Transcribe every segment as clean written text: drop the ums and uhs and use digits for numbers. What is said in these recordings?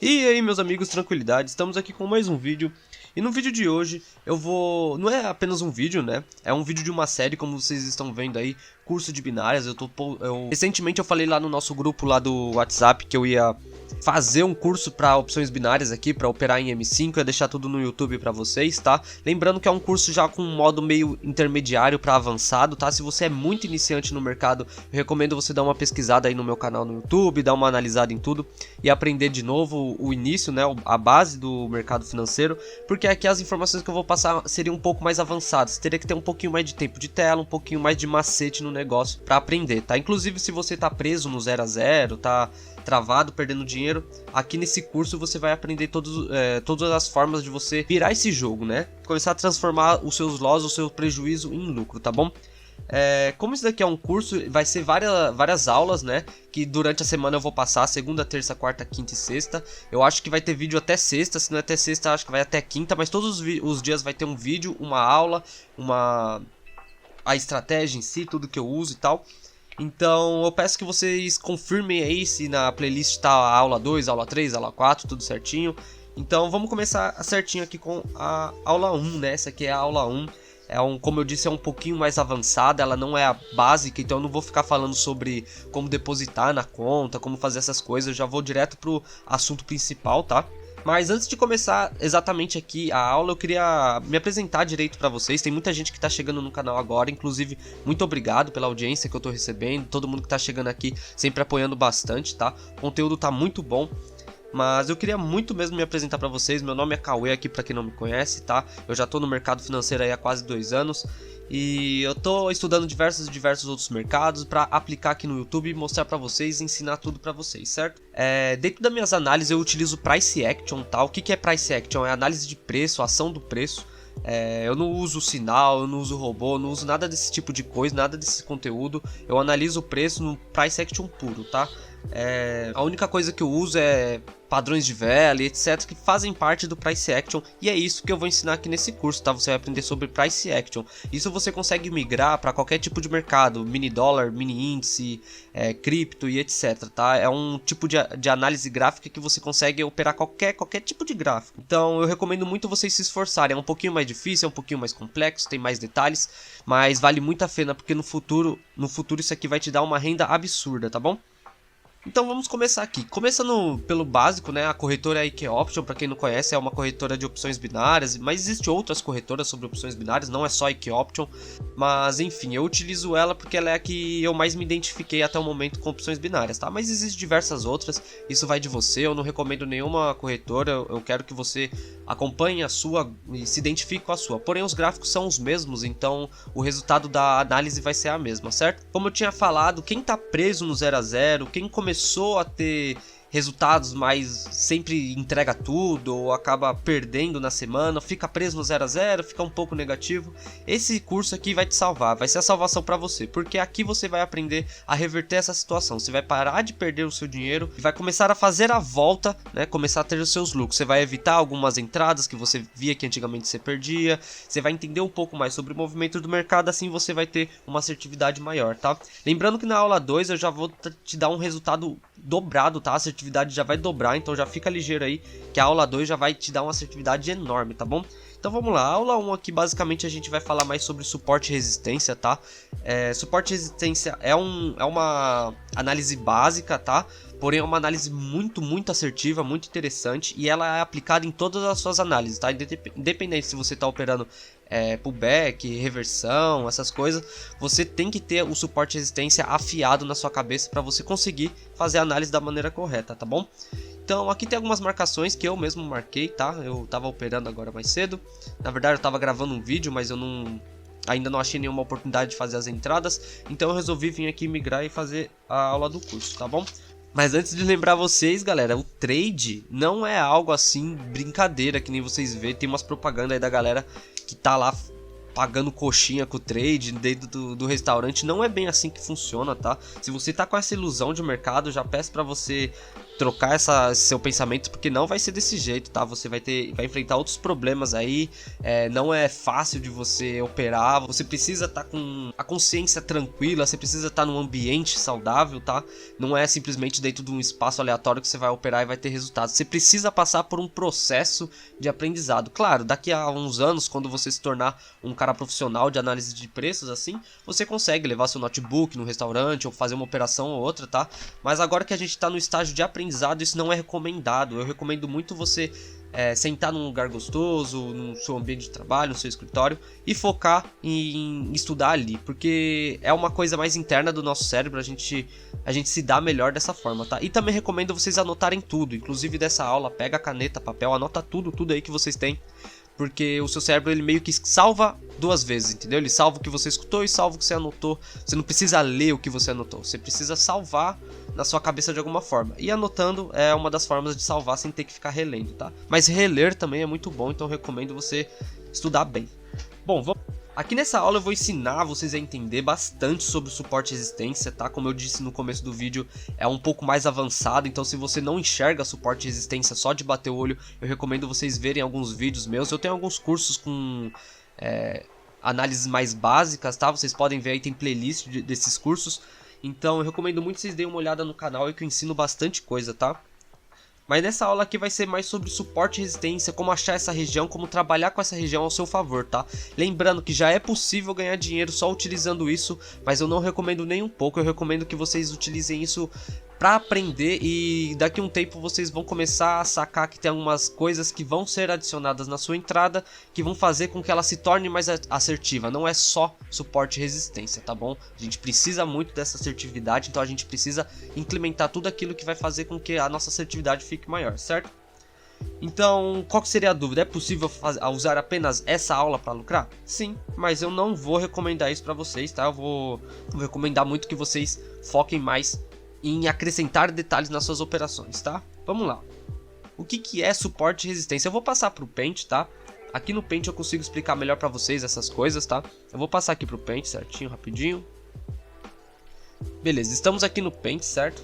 E aí, meus amigos, tranquilidade, estamos aqui com mais um vídeo. E no vídeo de hoje eu vou... Não é apenas um vídeo, né? É um vídeo de uma série, como vocês estão vendo aí, curso de binárias. Recentemente eu falei lá no nosso grupo lá do WhatsApp que eu ia fazer um curso para opções binárias aqui, para operar em M5, eu ia deixar tudo no YouTube para vocês, tá? Lembrando que é um curso já com um modo meio intermediário para avançado, tá? Se você é muito iniciante no mercado, eu recomendo você dar uma pesquisada aí no meu canal no YouTube, dar uma analisada em tudo e aprender de novo o início, né? A base do mercado financeiro, porque aqui as informações que eu vou passar seriam um pouco mais avançadas, teria que ter um pouquinho mais de tempo de tela, um pouquinho mais de macete no negócio para aprender, tá? Inclusive se você tá preso no 0 a 0, tá travado, perdendo dinheiro, aqui nesse curso você vai aprender todas as formas de você virar esse jogo, né? Começar a transformar os seus loss, o seu prejuízo em lucro, tá bom? Como isso daqui é um curso, vai ser várias aulas, né? Que durante a semana eu vou passar, segunda, terça, quarta, quinta e sexta. Eu acho que vai ter vídeo até sexta, se não é até sexta, acho que vai até quinta. Mas todos os dias vai ter um vídeo, uma aula, a estratégia em si, tudo que eu uso e tal. Então eu peço que vocês confirmem aí se na playlist está a aula 2, aula 3, aula 4, tudo certinho. Então vamos começar certinho aqui com a aula 1, né? Essa aqui é a aula 1. Como eu disse, é um pouquinho mais avançada, ela não é a básica, então eu não vou ficar falando sobre como depositar na conta, como fazer essas coisas, eu já vou direto pro assunto principal, tá? Mas antes de começar exatamente aqui a aula, eu queria me apresentar direito pra vocês. Tem muita gente que tá chegando no canal agora, inclusive muito obrigado pela audiência que eu tô recebendo, todo mundo que tá chegando aqui sempre apoiando bastante, tá? O conteúdo tá muito bom. Mas eu queria muito mesmo me apresentar pra vocês. Meu nome é Cauê aqui, pra quem não me conhece, tá? Eu já tô no mercado financeiro aí há quase 2 anos e eu tô estudando diversos outros mercados pra aplicar aqui no YouTube e mostrar pra vocês e ensinar tudo pra vocês, certo? Dentro das minhas análises eu utilizo Price Action, tá? O que é Price Action? É análise de preço, ação do preço. Eu não uso sinal, eu não uso robô, não uso nada desse tipo de coisa, nada desse conteúdo. Eu analiso o preço no Price Action puro, tá? A única coisa que eu uso é padrões de vela e etc, que fazem parte do Price Action, e é isso que eu vou ensinar aqui nesse curso, tá? Você vai aprender sobre Price Action. Isso você consegue migrar para qualquer tipo de mercado, mini dólar, mini índice, cripto e etc, tá? É um tipo de análise gráfica que você consegue operar qualquer tipo de gráfico. Então eu recomendo muito vocês se esforçarem. É um pouquinho mais difícil, é um pouquinho mais complexo, tem mais detalhes, mas vale muito a pena, porque no futuro isso aqui vai te dar uma renda absurda, tá bom? Então vamos começar aqui, começando pelo básico, né? A corretora IK Option, para quem não conhece, é uma corretora de opções binárias, mas existe outras corretoras sobre opções binárias, não é só IK Option, mas enfim, eu utilizo ela porque ela é a que eu mais me identifiquei até o momento com opções binárias, tá? Mas existem diversas outras, isso vai de você, eu não recomendo nenhuma corretora, eu quero que você acompanhe a sua e se identifique com a sua, porém os gráficos são os mesmos, então o resultado da análise vai ser a mesma, certo? Como eu tinha falado, quem tá preso no 0 a 0, quem começou a ter resultados, mas sempre entrega tudo ou acaba perdendo na semana, fica preso no 0 a 0, fica um pouco negativo, esse curso aqui vai te salvar, vai ser a salvação para você, porque aqui você vai aprender a reverter essa situação, você vai parar de perder o seu dinheiro e vai começar a fazer a volta, né, começar a ter os seus lucros, você vai evitar algumas entradas que você via que antigamente você perdia, você vai entender um pouco mais sobre o movimento do mercado, assim você vai ter uma assertividade maior, tá? Lembrando que na aula 2 eu já vou te dar um resultado dobrado, tá? A assertividade já vai dobrar, então já fica ligeiro aí que a aula 2 já vai te dar uma assertividade enorme, tá bom? Então vamos lá, a aula 1 aqui basicamente a gente vai falar mais sobre suporte e resistência, tá? Suporte e resistência é uma análise básica, tá? Porém é uma análise muito assertiva, muito interessante, e ela é aplicada em todas as suas análises, tá? Independente se você está operando pullback, reversão, essas coisas, você tem que ter o suporte e resistência afiado na sua cabeça para você conseguir fazer a análise da maneira correta, tá bom? Então aqui tem algumas marcações que eu mesmo marquei, tá? Eu tava operando agora mais cedo, na verdade eu tava gravando um vídeo, mas eu ainda não achei nenhuma oportunidade de fazer as entradas, então eu resolvi vir aqui migrar e fazer a aula do curso, tá bom? Mas antes de lembrar vocês, galera, o trade não é algo assim brincadeira que nem vocês vê. Tem umas propagandas aí da galera que tá lá pagando coxinha com o trade dentro do restaurante. Não é bem assim que funciona, tá? Se você tá com essa ilusão de mercado, já peço pra você trocar esse seu pensamento, porque não vai ser desse jeito, tá? Você vai enfrentar outros problemas aí, não é fácil de você operar, você precisa estar com a consciência tranquila, você precisa estar num ambiente saudável, tá? Não é simplesmente dentro de um espaço aleatório que você vai operar e vai ter resultados. Você precisa passar por um processo de aprendizado. Claro, daqui a uns anos, quando você se tornar um cara profissional de análise de preços, assim, você consegue levar seu notebook no restaurante ou fazer uma operação ou outra, tá? Mas agora que a gente está no estágio de aprendizado, isso não é recomendado. Eu recomendo muito você sentar num lugar gostoso, no seu ambiente de trabalho, no seu escritório, e focar em estudar ali, porque é uma coisa mais interna do nosso cérebro, a gente se dá melhor dessa forma, tá? E também recomendo vocês anotarem tudo, inclusive dessa aula, pega a caneta, papel, anota tudo aí que vocês têm, porque o seu cérebro ele meio que salva duas vezes, entendeu? Ele salva o que você escutou e salva o que você anotou. Você não precisa ler o que você anotou, você precisa salvar na sua cabeça de alguma forma. E anotando é uma das formas de salvar sem ter que ficar relendo, tá? Mas reler também é muito bom, então eu recomendo você estudar bem. Bom, aqui nessa aula eu vou ensinar vocês a entender bastante sobre o suporte e resistência, tá? Como eu disse no começo do vídeo, é um pouco mais avançado, então se você não enxerga suporte e resistência só de bater o olho, eu recomendo vocês verem alguns vídeos meus. Eu tenho alguns cursos com análises mais básicas, tá? Vocês podem ver aí, tem playlist desses cursos, então eu recomendo muito vocês deem uma olhada no canal, que eu ensino bastante coisa, tá? Mas nessa aula aqui vai ser mais sobre suporte e resistência, como achar essa região, como trabalhar com essa região ao seu favor, tá? Lembrando que já é possível ganhar dinheiro só utilizando isso, mas eu não recomendo nem um pouco, eu recomendo que vocês utilizem isso para aprender e daqui a um tempo vocês vão começar a sacar que tem algumas coisas que vão ser adicionadas na sua entrada que vão fazer com que ela se torne mais assertiva. Não é só suporte e resistência, tá bom? A gente precisa muito dessa assertividade, então a gente precisa implementar tudo aquilo que vai fazer com que a nossa assertividade fique maior, certo? Então, qual que seria a dúvida? É possível usar apenas essa aula para lucrar? Sim, mas eu não vou recomendar isso para vocês, tá? Eu vou recomendar muito que vocês foquem mais em acrescentar detalhes nas suas operações, tá? Vamos lá. O que é suporte e resistência? Eu vou passar para o Paint, tá? Aqui no Paint eu consigo explicar melhor para vocês essas coisas, tá? Eu vou passar aqui para o Paint certinho, rapidinho. Beleza, estamos aqui no Paint, certo?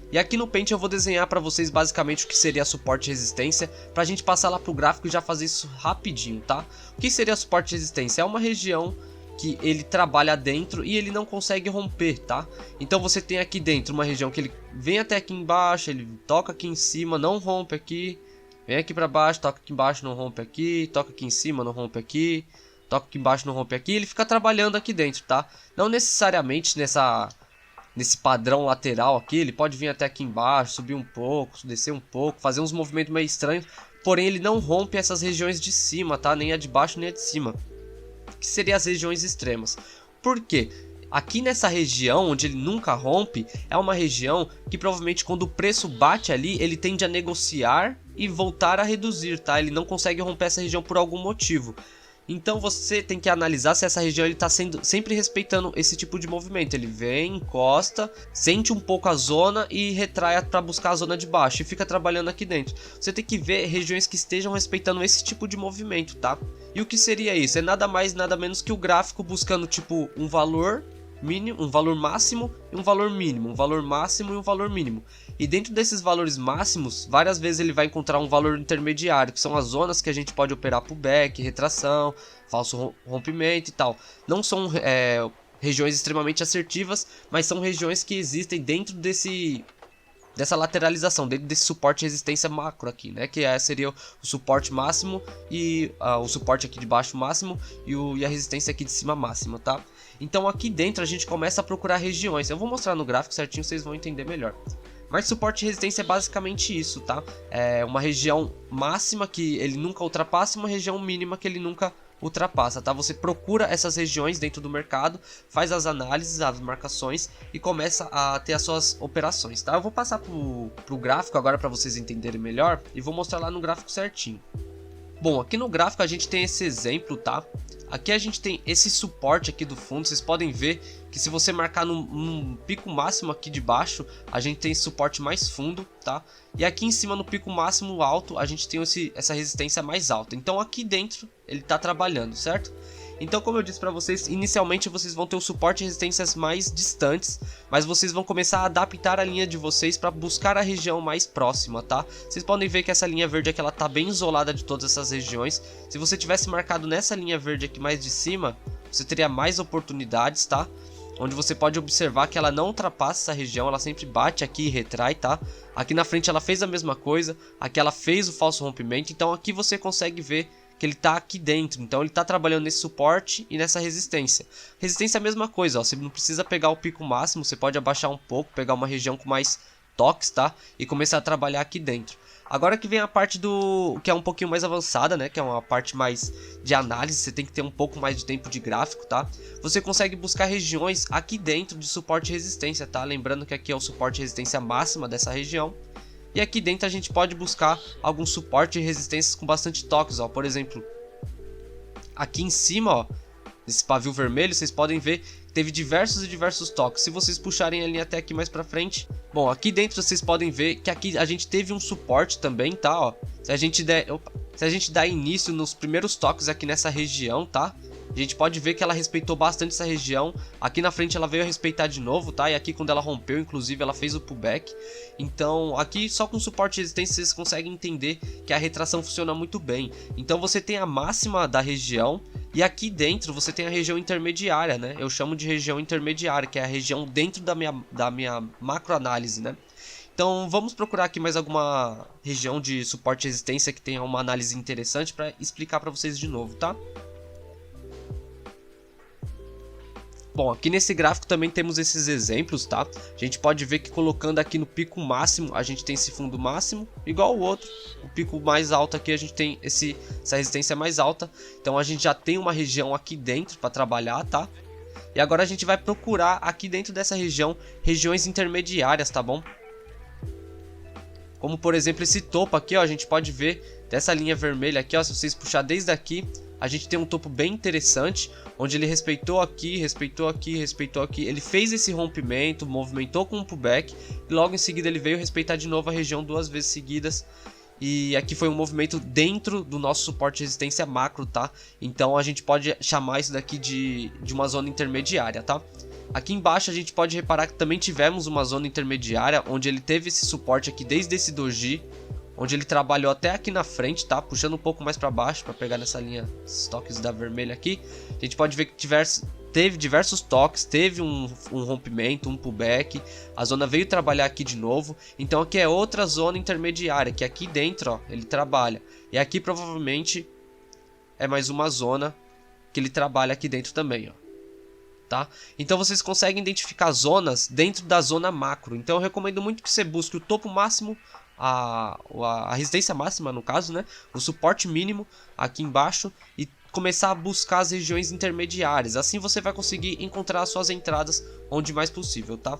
E aqui no Paint eu vou desenhar para vocês basicamente o que seria suporte e resistência, pra gente passar lá pro gráfico e já fazer isso rapidinho, tá? O que seria suporte e resistência? É uma região que ele trabalha dentro e ele não consegue romper, tá? Então você tem aqui dentro uma região que ele vem até aqui embaixo, ele toca aqui em cima, não rompe aqui, vem aqui pra baixo, toca aqui embaixo, não rompe aqui, toca aqui em cima, não rompe aqui, toca aqui embaixo, não rompe aqui, ele fica trabalhando aqui dentro, tá? Não necessariamente nesse padrão lateral aqui, ele pode vir até aqui embaixo, subir um pouco, descer um pouco, fazer uns movimentos meio estranhos, porém ele não rompe essas regiões de cima, tá? Nem a de baixo nem a de cima, que seriam as regiões extremas. Por quê? Aqui nessa região, onde ele nunca rompe, é uma região que provavelmente quando o preço bate ali, ele tende a negociar e voltar a reduzir, tá? Ele não consegue romper essa região por algum motivo. Então você tem que analisar se essa região está sempre respeitando esse tipo de movimento. Ele vem, encosta, sente um pouco a zona e retrai para buscar a zona de baixo e fica trabalhando aqui dentro. Você tem que ver regiões que estejam respeitando esse tipo de movimento, tá? E o que seria isso? É nada mais nada menos que o gráfico buscando tipo um valor mínimo, um valor máximo e um valor mínimo, um valor máximo e um valor mínimo. E dentro desses valores máximos, várias vezes ele vai encontrar um valor intermediário, que são as zonas que a gente pode operar pullback, retração, falso rompimento e tal. Não são regiões extremamente assertivas, mas são regiões que existem dentro dessa lateralização, dentro desse suporte e resistência macro aqui, né? Que seria o suporte máximo e o suporte aqui de baixo máximo e a resistência aqui de cima máxima, tá? Então aqui dentro a gente começa a procurar regiões. Eu vou mostrar no gráfico certinho, vocês vão entender melhor. Mas suporte e resistência é basicamente isso, tá? É uma região máxima que ele nunca ultrapassa e uma região mínima que ele nunca ultrapassa, tá? Você procura essas regiões dentro do mercado, faz as análises, as marcações e começa a ter as suas operações, tá? Eu vou passar pro gráfico agora para vocês entenderem melhor e vou mostrar lá no gráfico certinho. Bom, aqui no gráfico a gente tem esse exemplo, tá? Aqui a gente tem esse suporte aqui do fundo, vocês podem ver que se você marcar num pico máximo aqui de baixo, a gente tem esse suporte mais fundo, tá? E aqui em cima no pico máximo alto, a gente tem essa resistência mais alta. Então aqui dentro ele tá trabalhando, certo? Então, como eu disse pra vocês, inicialmente vocês vão ter o suporte e resistências mais distantes, mas vocês vão começar a adaptar a linha de vocês para buscar a região mais próxima, tá? Vocês podem ver que essa linha verde aqui, ela tá bem isolada de todas essas regiões. Se você tivesse marcado nessa linha verde aqui mais de cima, você teria mais oportunidades, tá? Onde você pode observar que ela não ultrapassa essa região, ela sempre bate aqui e retrai, tá? Aqui na frente ela fez a mesma coisa, aqui ela fez o falso rompimento, então aqui você consegue ver que ele tá aqui dentro, então ele tá trabalhando nesse suporte e nessa resistência. Resistência é a mesma coisa, ó, você não precisa pegar o pico máximo, você pode abaixar um pouco, pegar uma região com mais toques, tá? E começar a trabalhar aqui dentro. Agora que vem a parte do que é um pouquinho mais avançada, né? Que é uma parte mais de análise, você tem que ter um pouco mais de tempo de gráfico, tá? Você consegue buscar regiões aqui dentro de suporte e resistência, tá? Lembrando que aqui é o suporte e resistência máxima dessa região. E aqui dentro a gente pode buscar algum suporte e resistências com bastante toques, ó. Por exemplo, aqui em cima, ó, nesse pavio vermelho, vocês podem ver que teve diversos e diversos toques. Se vocês puxarem a linha até aqui mais pra frente, bom, aqui dentro vocês podem ver que aqui a gente teve um suporte também, tá, ó. Se a gente der início nos primeiros toques aqui nessa região, tá? A gente pode ver que ela respeitou bastante essa região. Aqui na frente ela veio a respeitar de novo, tá? E aqui quando ela rompeu, inclusive, ela fez o pullback. Então aqui só com suporte e resistência vocês conseguem entender que a retração funciona muito bem. Então você tem a máxima da região e aqui dentro você tem a região intermediária, né? Eu chamo de região intermediária, que é a região dentro da minha macroanálise, né? Então vamos procurar aqui mais alguma região de suporte e resistência que tenha uma análise interessante para explicar para vocês de novo, tá? Bom, aqui nesse gráfico também temos esses exemplos, tá? A gente pode ver que colocando aqui no pico máximo, a gente tem esse fundo máximo, igual o outro. O pico mais alto aqui, a gente tem essa resistência mais alta. Então a gente já tem uma região aqui dentro para trabalhar, tá? E agora a gente vai procurar aqui dentro dessa região, regiões intermediárias, tá bom? Como por exemplo esse topo aqui, ó, a gente pode ver dessa linha vermelha aqui, ó, se vocês puxar desde aqui, a gente tem um topo bem interessante, onde ele respeitou aqui, respeitou aqui, respeitou aqui. Ele fez esse rompimento, movimentou com um pullback e logo em seguida ele veio respeitar de novo a região 2 vezes seguidas. E aqui foi um movimento dentro do nosso suporte de resistência macro, tá? Então a gente pode chamar isso daqui de uma zona intermediária, tá? Aqui embaixo a gente pode reparar que também tivemos uma zona intermediária, onde ele teve esse suporte aqui desde esse doji, onde ele trabalhou até aqui na frente, tá? Puxando um pouco mais para baixo para pegar nessa linha, esses toques da vermelha aqui. A gente pode ver que teve diversos toques, teve um rompimento, um pullback. A zona veio trabalhar aqui de novo. Então aqui é outra zona intermediária, que aqui dentro, ó, ele trabalha. E aqui provavelmente é mais uma zona que ele trabalha aqui dentro também, ó. Tá? Então vocês conseguem identificar zonas dentro da zona macro. Então eu recomendo muito que você busque o topo máximo, a resistência máxima no caso, né? O suporte mínimo aqui embaixo e começar a buscar as regiões intermediárias. Assim você vai conseguir encontrar as suas entradas onde mais possível, tá?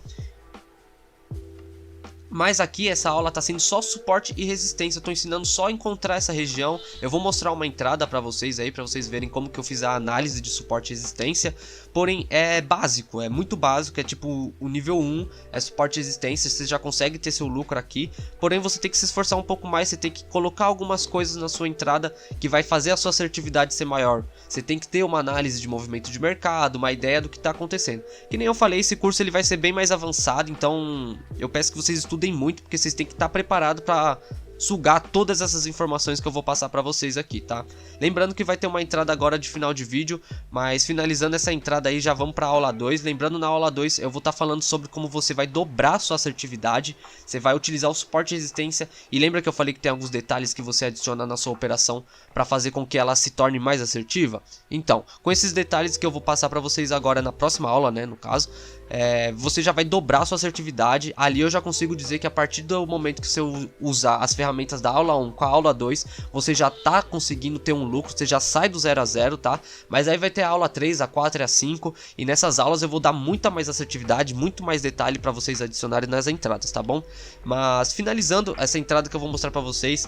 Mas aqui essa aula está sendo só suporte e resistência, eu estou ensinando só a encontrar essa região. Eu vou mostrar uma entrada para vocês aí, para vocês verem como que eu fiz a análise de suporte e resistência. Porém é básico, é muito básico, é tipo o nível 1, é suporte e resistência, você já consegue ter seu lucro aqui. Porém você tem que se esforçar um pouco mais, você tem que colocar algumas coisas na sua entrada que vai fazer a sua assertividade ser maior. Você tem que ter uma análise de movimento de mercado, uma ideia do que está acontecendo. Que nem eu falei, esse curso ele vai ser bem mais avançado, então eu peço que vocês estudem muito, porque vocês têm que estar preparados para sugar todas essas informações que eu vou passar para vocês aqui, tá? Lembrando que vai ter uma entrada agora de final de vídeo, mas finalizando essa entrada aí já vamos para a aula 2. Lembrando, na aula 2 eu vou estar falando sobre como você vai dobrar sua assertividade, você vai utilizar o suporte e resistência, e lembra que eu falei que tem alguns detalhes que você adiciona na sua operação para fazer com que ela se torne mais assertiva? Então, com esses detalhes que eu vou passar para vocês agora na próxima aula, né, no caso, você já vai dobrar sua assertividade. Ali eu já consigo dizer que a partir do momento que você usar as ferramentas da aula 1 com a aula 2, você já tá conseguindo ter um lucro, você já sai do 0 a 0, tá? Mas aí vai ter a aula 3, a 4 e a 5, e nessas aulas eu vou dar muita mais assertividade, muito mais detalhe para vocês adicionarem nas entradas, tá bom? Mas finalizando essa entrada que eu vou mostrar para vocês,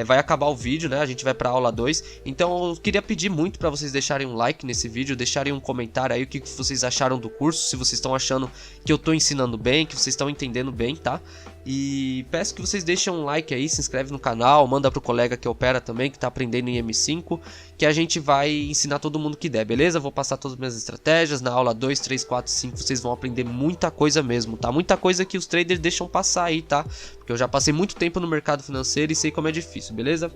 vai acabar o vídeo, né? A gente vai para a aula 2, então eu queria pedir muito para vocês deixarem um like nesse vídeo, deixarem um comentário aí o que vocês acharam do curso, se vocês estão estão achando que eu tô ensinando bem, que vocês estão entendendo bem, tá? E peço que vocês deixem um like aí, se inscreve no canal, manda pro colega que opera também, que tá aprendendo em M5, que a gente vai ensinar todo mundo que der, beleza? Vou passar todas as minhas estratégias, na aula 2, 3, 4, 5, vocês vão aprender muita coisa mesmo, tá? Muita coisa que os traders deixam passar aí, tá? Porque eu já passei muito tempo no mercado financeiro e sei como é difícil, beleza?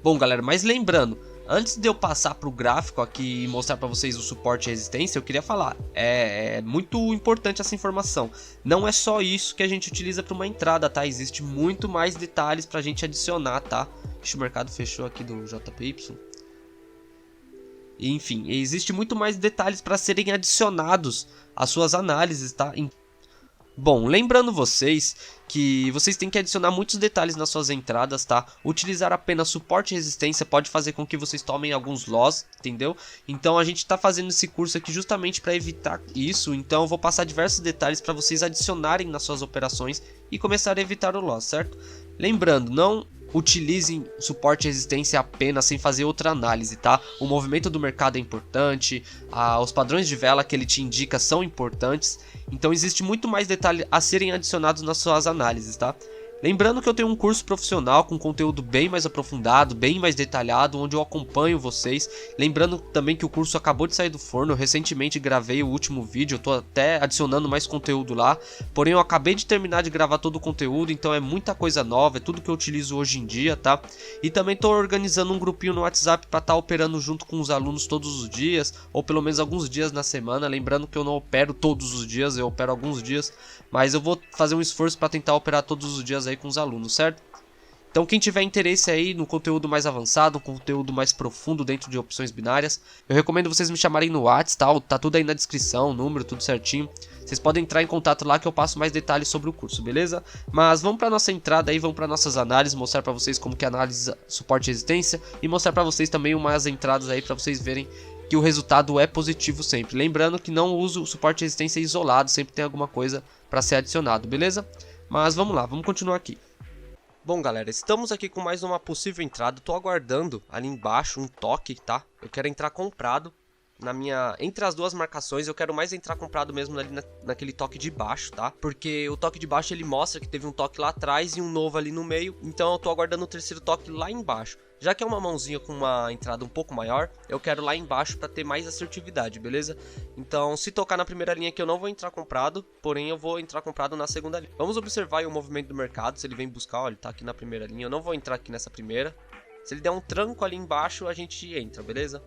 Bom, galera, mas lembrando, antes de eu passar para o gráfico aqui e mostrar para vocês o suporte e resistência, eu queria falar, é muito importante essa informação. Não é só isso que a gente utiliza para uma entrada, tá? Existe muito mais detalhes para a gente adicionar, tá? Deixa o mercado fechou aqui do JPY. Enfim, existe muito mais detalhes para serem adicionados às suas análises, tá? Bom, lembrando vocês que vocês têm que adicionar muitos detalhes nas suas entradas, tá? Utilizar apenas suporte e resistência pode fazer com que vocês tomem alguns loss, entendeu? Então a gente tá fazendo esse curso aqui justamente para evitar isso, então eu vou passar diversos detalhes para vocês adicionarem nas suas operações e começar a evitar o loss, certo? Lembrando, não utilizem suporte e resistência apenas sem fazer outra análise, tá? O movimento do mercado é importante, os padrões de vela que ele te indica são importantes, então existe muito mais detalhe a serem adicionados nas suas análises, tá? Lembrando que eu tenho um curso profissional com conteúdo bem mais aprofundado, bem mais detalhado, onde eu acompanho vocês. Lembrando também que o curso acabou de sair do forno, eu recentemente gravei o último vídeo, eu tô até adicionando mais conteúdo lá. Porém eu acabei de terminar de gravar todo o conteúdo, então é muita coisa nova, é tudo que eu utilizo hoje em dia, tá? E também tô organizando um grupinho no WhatsApp para estar operando junto com os alunos todos os dias, ou pelo menos alguns dias na semana. Lembrando que eu não opero todos os dias, eu opero alguns dias, mas eu vou fazer um esforço para tentar operar todos os dias aí com os alunos, certo? Então quem tiver interesse aí no conteúdo mais avançado, um conteúdo mais profundo dentro de opções binárias, eu recomendo vocês me chamarem no WhatsApp, tá tudo aí na descrição, o número, tudo certinho. Vocês podem entrar em contato lá que eu passo mais detalhes sobre o curso, beleza? Mas vamos para nossa entrada aí, vamos para nossas análises, mostrar para vocês como que analisa suporte e resistência e mostrar para vocês também umas entradas aí para vocês verem que o resultado é positivo sempre. Lembrando que não uso suporte e resistência isolado, sempre tem alguma coisa para ser adicionado, beleza? Mas vamos lá, vamos continuar aqui. Bom, galera, estamos aqui com mais uma possível entrada. Tô aguardando ali embaixo um toque, tá? Eu quero entrar comprado entre as duas marcações. Eu quero mais entrar comprado mesmo ali naquele toque de baixo, tá? Porque o toque de baixo ele mostra que teve um toque lá atrás e um novo ali no meio. Então eu tô aguardando o terceiro toque lá embaixo. Já que é uma mãozinha com uma entrada um pouco maior, eu quero lá embaixo para ter mais assertividade, beleza? Então se tocar na primeira linha aqui eu não vou entrar comprado, porém eu vou entrar comprado na segunda linha. Vamos observar aí o movimento do mercado, se ele vem buscar, ó, ele tá aqui na primeira linha, eu não vou entrar aqui nessa primeira. Se ele der um tranco ali embaixo a gente entra, beleza?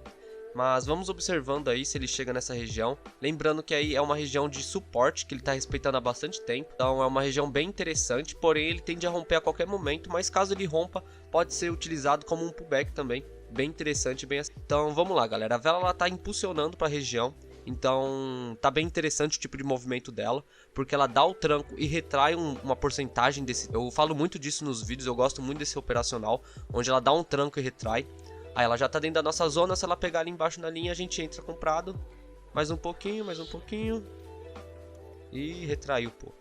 Mas vamos observando aí se ele chega nessa região. Lembrando que aí é uma região de suporte que ele está respeitando há bastante tempo. Então é uma região bem interessante, porém ele tende a romper a qualquer momento. Mas caso ele rompa, pode ser utilizado como um pullback também. Bem interessante, bem assim. Então vamos lá, galera. A vela está impulsionando para a região. Então tá bem interessante o tipo de movimento dela, porque ela dá o tranco e retrai uma porcentagem desse. Eu falo muito disso nos vídeos, eu gosto muito desse operacional, onde ela dá um tranco e retrai. Aí ela já tá dentro da nossa zona, se ela pegar ali embaixo na linha, a gente entra comprado. Mais um pouquinho, mais um pouquinho. E retraiu, pô.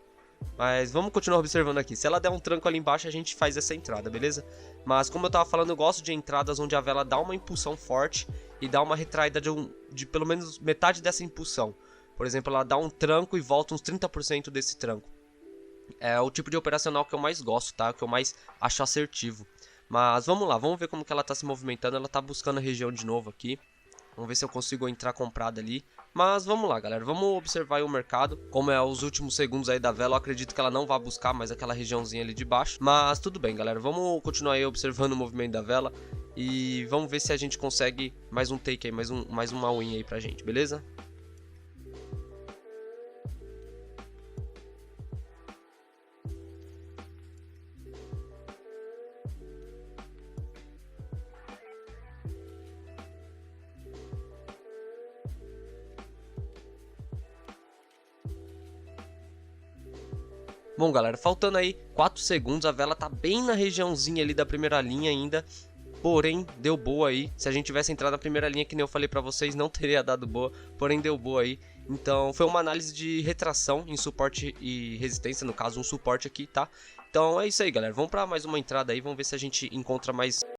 Mas vamos continuar observando aqui. Se ela der um tranco ali embaixo, a gente faz essa entrada, beleza? Mas como eu tava falando, eu gosto de entradas onde a vela dá uma impulsão forte e dá uma retraída de pelo menos metade dessa impulsão. Por exemplo, ela dá um tranco e volta uns 30% desse tranco. É o tipo de operacional que eu mais gosto, tá? Que eu mais acho assertivo. Mas vamos lá, vamos ver como que ela tá se movimentando. Ela tá buscando a região de novo aqui. Vamos ver se eu consigo entrar comprado ali. Mas vamos lá, galera, vamos observar aí o mercado. Como é os últimos segundos aí da vela, eu acredito que ela não vai buscar mais aquela regiãozinha ali de baixo. Mas tudo bem, galera, vamos continuar aí observando o movimento da vela. E vamos ver se a gente consegue mais um take aí, mais uma win aí pra gente, beleza? Bom, galera, faltando aí 4 segundos, a vela tá bem na regiãozinha ali da primeira linha ainda, porém deu boa aí. Se a gente tivesse entrado na primeira linha, que nem eu falei pra vocês, não teria dado boa, porém deu boa aí. Então foi uma análise de retração em suporte e resistência, no caso um suporte aqui, tá? Então é isso aí, galera, vamos pra mais uma entrada aí, vamos ver se a gente encontra mais